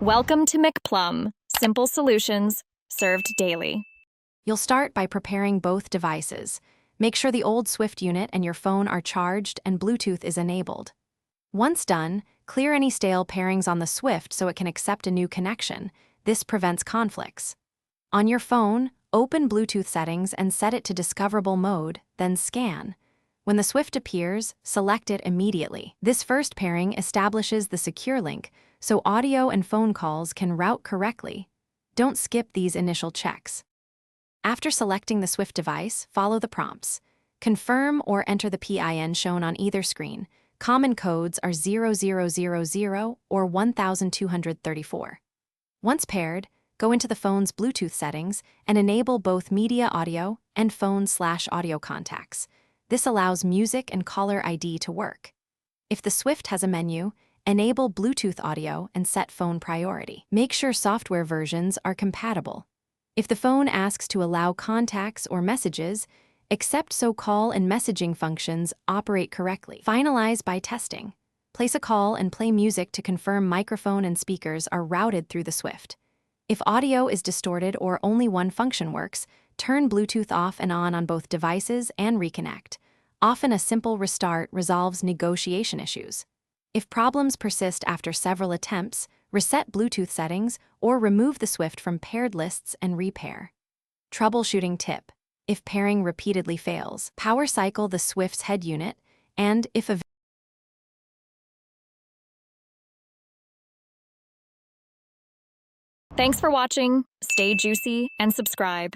Welcome to McPlum, simple solutions served daily. You'll start by preparing both devices. Make sure the old Swift unit and your phone are charged and Bluetooth is enabled. Once done, clear any stale pairings on the Swift so it can accept a new connection. This prevents conflicts. On your phone, open Bluetooth settings and set it to discoverable mode, then scan. When the Swift appears, select it immediately. This first pairing establishes the secure link, so audio and phone calls can route correctly. Don't skip these initial checks. After selecting the Swift device, follow the prompts. Confirm or enter the PIN shown on either screen. Common codes are 0000 or 1234. Once paired, go into the phone's Bluetooth settings and enable both media audio and phone/audio contacts. This allows music and caller ID to work. If the Swift has a menu, enable Bluetooth audio and set phone priority. Make sure software versions are compatible. If the phone asks to allow contacts or messages, accept so call and messaging functions operate correctly. Finalize by testing. Place a call and play music to confirm microphone and speakers are routed through the Swift. If audio is distorted or only one function works, turn Bluetooth off and on both devices and reconnect. Often a simple restart resolves negotiation issues. If problems persist after several attempts, reset Bluetooth settings or remove the Swift from paired lists and repair. Troubleshooting tip. If pairing repeatedly fails, power cycle the Swift's head unit, and if a Thanks for watching. Stay juicy and subscribe.